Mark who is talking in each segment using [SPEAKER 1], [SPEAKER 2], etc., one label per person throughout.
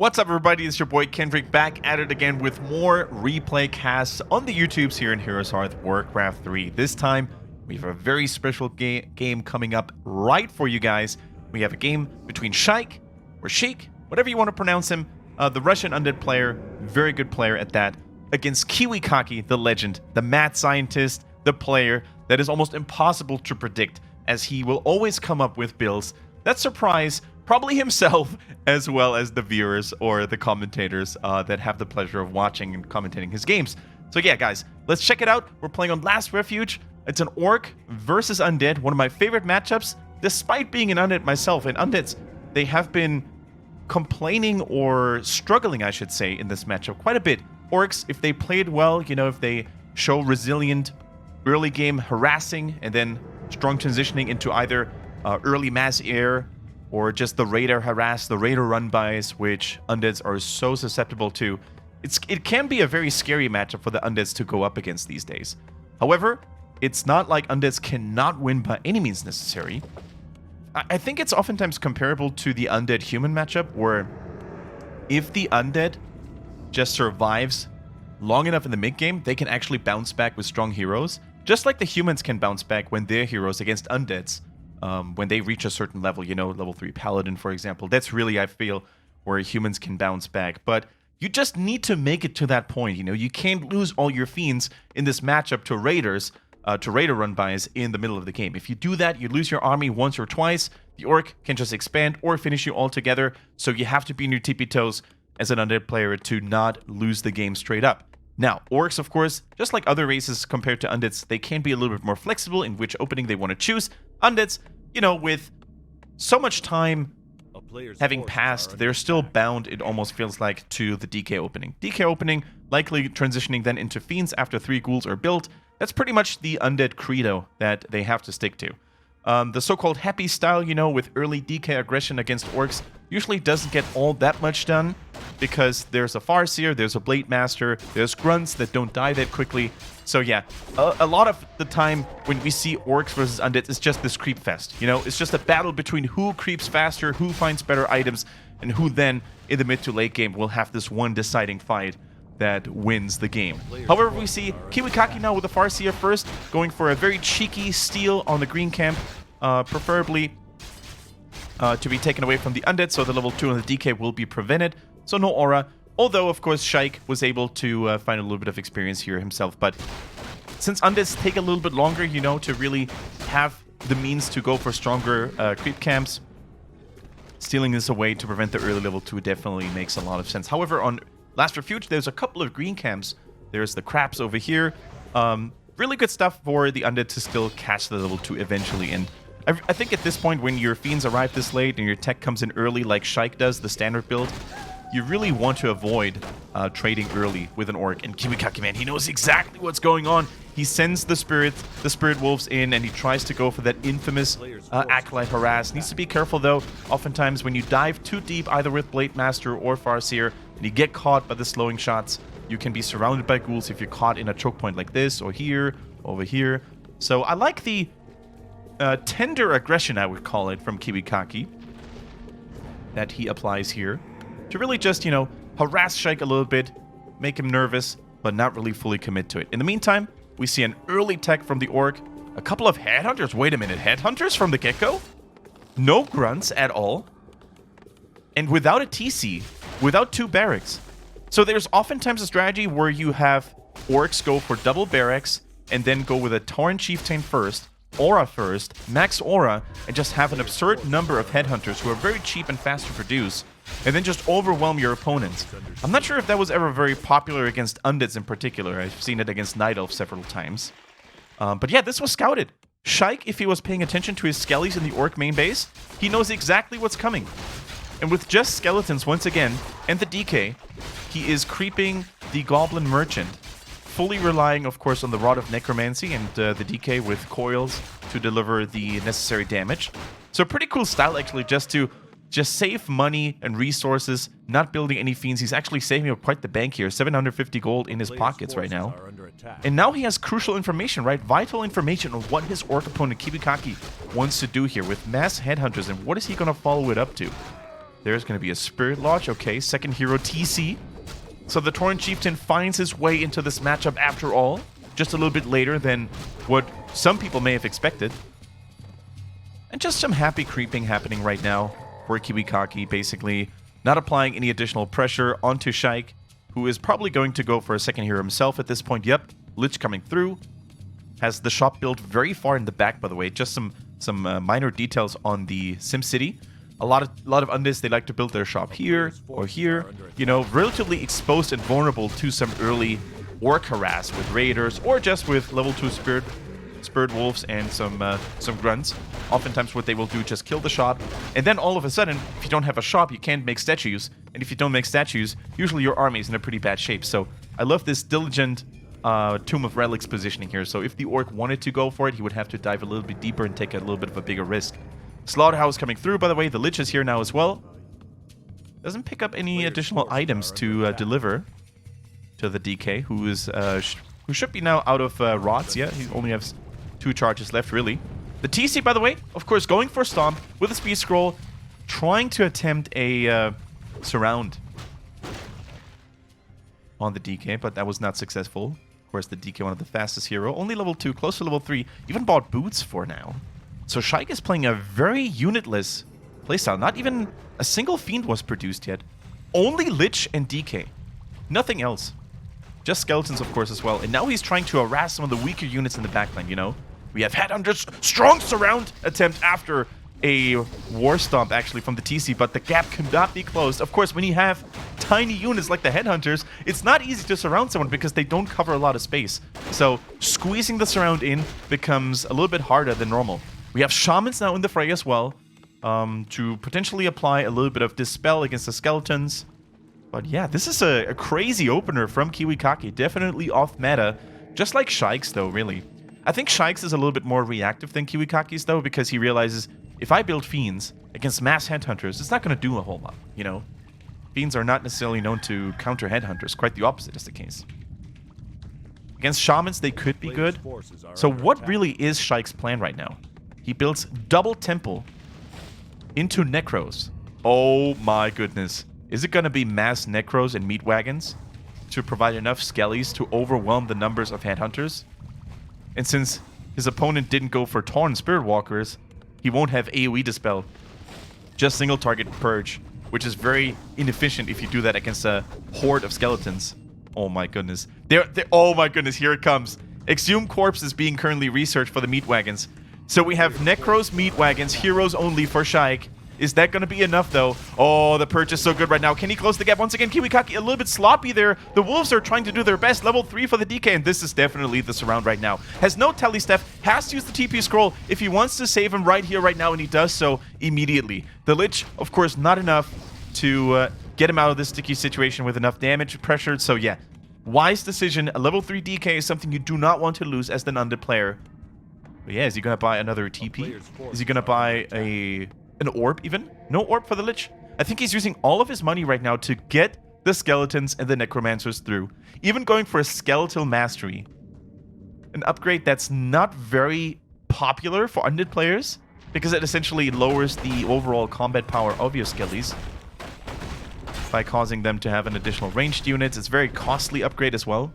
[SPEAKER 1] What's up, everybody? It's your boy Kendric back at it again with more replay casts on the YouTubes here in Heroes Hearth Warcraft 3. This time, we have a very special game coming up right for you guys. We have a game between Sheik, or Sheik, whatever you want to pronounce him, the Russian Undead player, very good player at that, against KiWiKaKi, the legend, the mad scientist, the player that is almost impossible to predict, as he will always come up with builds that surprise probably himself as well as the viewers or the commentators that have the pleasure of watching and commentating his games. So yeah, guys, let's check it out. We're playing on Last Refuge. It's an Orc versus Undead, one of my favorite matchups, despite being an Undead myself. And Undeads, they have been complaining or struggling, I should say, in this matchup quite a bit. Orcs, if they played well, you know, if they show resilient early game harassing and then strong transitioning into either early mass air or just the radar harass, the radar run-bys, which Undeads are so susceptible to. It can be a very scary matchup for the Undeads to go up against these days. However, it's not like Undeads cannot win by any means necessary. I think it's oftentimes comparable to the Undead-Human matchup, where if the Undead just survives long enough in the mid-game, they can actually bounce back with strong heroes, just like the humans can bounce back when they're heroes against Undeads. When they reach a certain level, you know, level 3 Paladin, for example. That's really, I feel, where humans can bounce back. But you just need to make it to that point, you know. You can't lose all your fiends in this matchup to raiders, to raider run-bys in the middle of the game. If you do that, you lose your army once or twice. The Orc can just expand or finish you altogether. So you have to be on your tippy toes as an Undead player to not lose the game straight up. Now, Orcs, of course, just like other races compared to Undeads, they can be a little bit more flexible in which opening they want to choose. Undeads, you know, with so much time having passed, they're still bound, it almost feels like, to the DK opening. DK opening, likely transitioning then into Fiends after 3 ghouls are built. That's pretty much the Undead credo that they have to stick to. The so-called happy style, you know, with early DK aggression against Orcs, usually doesn't get all that much done, because there's a Farseer, there's a Blade Master, there's Grunts that don't die that quickly. So yeah, a lot of the time when we see Orcs versus Undead, it's just this creep fest. You know, it's just a battle between who creeps faster, who finds better items, and who then, in the mid to late game, will have this one deciding fight that wins the game. However, we see KiWiKaKi now with the Farseer first, going for a very cheeky steal on the green camp, preferably to be taken away from the Undead, so the level 2 on the DK will be prevented. So no aura, although of course Sheik was able to find a little bit of experience here himself. But since Undeads take a little bit longer, you know, to really have the means to go for stronger creep camps, stealing this away to prevent the early level 2 definitely makes a lot of sense. However, on Last Refuge, there's a couple of green camps. There's the Craps over here. Really good stuff for the Undead to still catch the level 2 eventually. And I think at this point, when your Fiends arrive this late and your tech comes in early like Sheik does, the standard build, you really want to avoid trading early with an Orc. And KiWiKaKi, man, he knows exactly what's going on. He sends the Spirit Wolves in, and he tries to go for that infamous Acolyte Harass. Needs to be careful, though. Oftentimes, when you dive too deep, either with Blade Master or Farseer, and you get caught by the slowing shots, you can be surrounded by ghouls if you're caught in a choke point like this, or here, over here. So I like the tender aggression, I would call it, from KiWiKaKi that he applies here, to really just, you know, harass Sheik a little bit, make him nervous, but not really fully commit to it. In the meantime, we see an early tech from the Orc, a couple of Headhunters. Wait a minute, Headhunters from the get-go? No Grunts at all, and without a TC, without 2 barracks. So there's oftentimes a strategy where you have Orcs go for double barracks, and then go with a Tauren Chieftain first, Aura first, max Aura, and just have an absurd number of Headhunters who are very cheap and fast to produce, and then just overwhelm your opponents. I'm not sure if that was ever very popular against Undeads in particular. I've seen it against Night Elf several times. But yeah, this was scouted. Sheik, if he was paying attention to his skellies in the Orc main base, he knows exactly what's coming. And with just skeletons once again, and the DK, he is creeping the Goblin Merchant, fully relying, of course, on the Rod of Necromancy and the DK with coils to deliver the necessary damage. So pretty cool style, actually, just to save money and resources, not building any Fiends. He's actually saving up quite the bank here, 750 gold in his pockets right now. And now he has crucial information, right? Vital information on what his Orc opponent KiWiKaKi wants to do here with mass Headhunters, and what is he going to follow it up to? There's going to be a Spirit Lodge. Okay, second hero TC. So the Tauren Chieftain finds his way into this matchup after all. Just a little bit later than what some people may have expected. And just some happy creeping happening right now for KiWiKaKi, basically not applying any additional pressure onto Sheik, who is probably going to go for a second hero himself at this point. Yep, Lich coming through. Has the shop built very far in the back, by the way. Just some minor details on the SimCity. A lot of Undeads, they like to build their shop here or here. You know, relatively exposed and vulnerable to some early orc harass with raiders or just with level 2 spirit wolves and some grunts. Oftentimes what they will do, just kill the shop, and then all of a sudden, if you don't have a shop, you can't make statues, and if you don't make statues, usually your army is in a pretty bad shape. So I love this diligent Tomb of Relics positioning here. So if the orc wanted to go for it, he would have to dive a little bit deeper and take a little bit of a bigger risk. Slaughterhouse coming through, by the way. The Lich is here now as well. Doesn't pick up any additional items to deliver to the DK, who should be now out of rods. Yeah, he only has 2 charges left, really. The TC, by the way, of course, going for Stomp with a Speed Scroll, trying to attempt a surround on the DK, but that was not successful. Of course, the DK, one of the fastest hero, only level 2, close to level 3, even bought boots for now. So Sheik is playing a very unitless playstyle. Not even a single Fiend was produced yet. Only Lich and DK. Nothing else. Just skeletons, of course, as well. And now he's trying to harass some of the weaker units in the backline, you know? We have Headhunter's strong surround attempt after a War Stomp, actually, from the TC, but the gap cannot be closed. Of course, when you have tiny units like the Headhunters, it's not easy to surround someone because they don't cover a lot of space. So squeezing the surround in becomes a little bit harder than normal. We have Shamans now in the fray as well, to potentially apply a little bit of Dispel against the Skeletons. But yeah, this is a crazy opener from KiWiKaKi. Definitely off meta, just like Sheik's though, really. I think Sheik's is a little bit more reactive than KiWiKaKi's though, because he realizes if I build Fiends against mass Headhunters, it's not going to do a whole lot, you know? Fiends are not necessarily known to counter Headhunters. Quite the opposite is the case. Against Shamans, they could be good. So what really is Sheik's plan right now? He builds double Temple into Necros. Oh my goodness. Is it going to be mass Necros and Meat Wagons to provide enough Skellies to overwhelm the numbers of Headhunters? And since his opponent didn't go for Tauren Spirit Walkers, he won't have AoE Dispel. Just single target Purge, which is very inefficient if you do that against a horde of skeletons. Oh my goodness. Oh my goodness, here it comes. Exhumed Corpse is being currently researched for the Meat Wagons. So we have Necros, Meat Wagons, heroes only for Sheik. Is that going to be enough, though? Oh, the Purge is so good right now. Can he close the gap? Once again, KiWiKaKi a little bit sloppy there. The Wolves are trying to do their best. Level 3 for the DK, and this is definitely the surround right now. Has no Telesteph, has to use the TP Scroll if he wants to save him right here, right now, and he does so immediately. The Lich, of course, not enough to get him out of this sticky situation with enough damage pressured. So yeah, wise decision. A level 3 DK is something you do not want to lose as the Undead player. But yeah, is he going to buy another TP? Is he going to buy an orb even? No orb for the Lich? I think he's using all of his money right now to get the Skeletons and the Necromancers through. Even going for a Skeletal Mastery. An upgrade that's not very popular for Undead players, because it essentially lowers the overall combat power of your Skellies by causing them to have an additional ranged units. It's a very costly upgrade as well.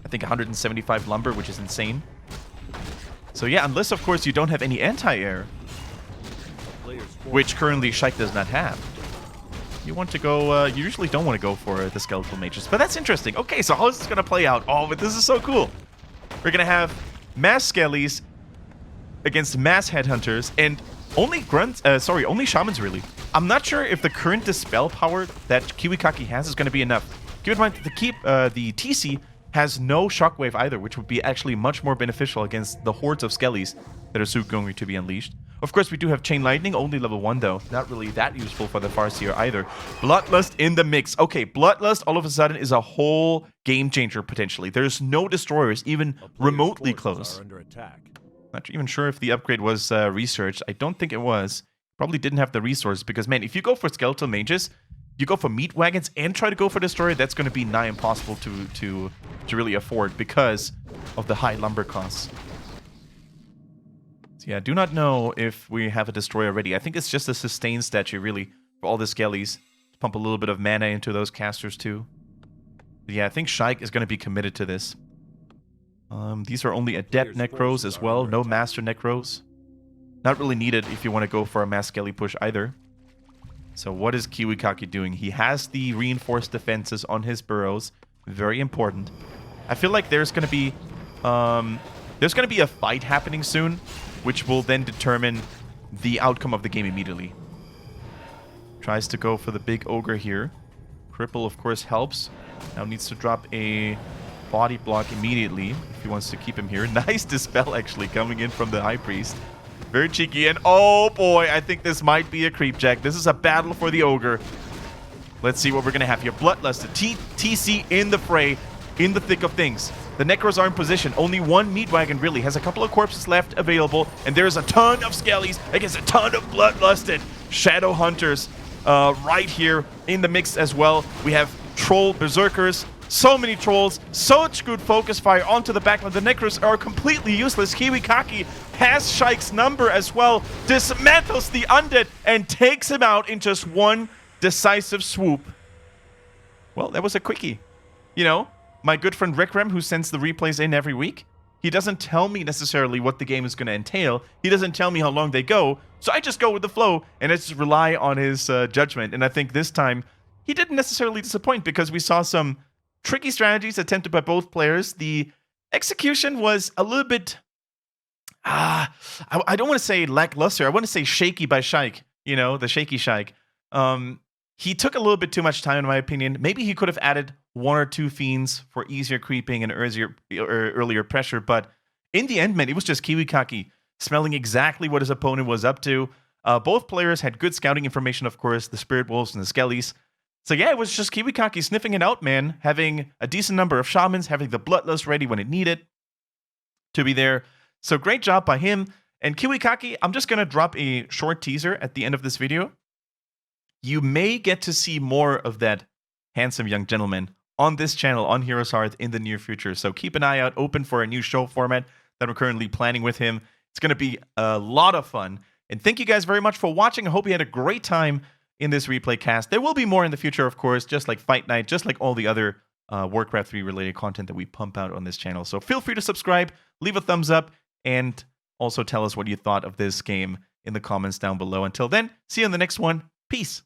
[SPEAKER 1] I think 175 lumber, which is insane. So yeah, unless of course you don't have any anti-air, which currently Sheik does not have. You want to go, you usually don't want to go for the Skeletal Mages, but that's interesting. Okay, so how is this going to play out? Oh, but this is so cool. We're going to have mass Skellies against mass Headhunters, and only only Shamans really. I'm not sure if the current Dispel power that KiWiKaKi has is going to be enough. Keep in mind, the TC has no Shockwave either, which would be actually much more beneficial against the hordes of Skellies that are soon going to be unleashed. Of course, we do have Chain Lightning, only level 1 though. Not really that useful for the Farseer either. Bloodlust in the mix. Okay, Bloodlust all of a sudden is a whole game changer potentially. There's no destroyers even remotely close. Not even sure if the upgrade was researched. I don't think it was. Probably didn't have the resources because, man, if you go for Skeletal Mages, you go for Meat Wagons and try to go for Destroyer, that's going to be nigh impossible to really afford because of the high lumber costs. So yeah, I do not know if we have a Destroyer ready. I think it's just a sustain statue, really, for all the skellies. Pump a little bit of mana into those casters too. But yeah, I think Sheik is going to be committed to this. These are only Adept Necros as well, no Master Necros. Not really needed if you want to go for a mass skelly push either. So what is KiWiKaKi doing? He has the reinforced defenses on his burrows. Very important. I feel like there's going to be a fight happening soon, which will then determine the outcome of the game immediately. Tries to go for the big ogre here. Cripple, of course, helps. Now needs to drop a body block immediately if he wants to keep him here. Nice dispel, actually, coming in from the High Priest. Very cheeky, and oh boy, I think this might be a creep jack. This is a battle for the ogre. Let's see what we're going to have here. Bloodlusted, TC in the fray, in the thick of things. The Necros are in position. Only one meat wagon really has a couple of corpses left available, and there's a ton of skellies against a ton of bloodlusted shadow hunters right here in the mix as well. We have troll berserkers. So many trolls, such good focus fire onto the backline. The Necros are completely useless. KiWiKaKi has Sheik's number as well, dismantles the Undead, and takes him out in just one decisive swoop. Well, that was a quickie. You know, my good friend Rekrem, who sends the replays in every week, he doesn't tell me necessarily what the game is going to entail. He doesn't tell me how long they go, so I just go with the flow, and I just rely on his judgment. And I think this time, he didn't necessarily disappoint, because we saw some tricky strategies attempted by both players. The execution was a little bit, I don't want to say lackluster. I want to say shaky by Sheik, you know, the shaky Sheik. He took a little bit too much time, in my opinion. Maybe he could have added 1 or 2 fiends for easier creeping and earlier pressure. But in the end, man, it was just KiWiKaKi smelling exactly what his opponent was up to. Both players had good scouting information, of course, the Spirit Wolves and the Skellies. So yeah, it was just KiWiKaKi sniffing it out, man. Having a decent number of shamans, having the Bloodlust ready when it needed to be there. So great job by him. And KiWiKaKi, I'm just going to drop a short teaser at the end of this video. You may get to see more of that handsome young gentleman on this channel, on Heroes Hearth, in the near future. So keep an eye out, open for a new show format that we're currently planning with him. It's going to be a lot of fun. And thank you guys very much for watching. I hope you had a great time in this replay cast. There will be more in the future, of course, just like Fight Night, just like all the other Warcraft 3 related content that we pump out on this channel. So feel free to subscribe, leave a thumbs up, and also tell us what you thought of this game in the comments down below. Until then, see you in the next one. Peace.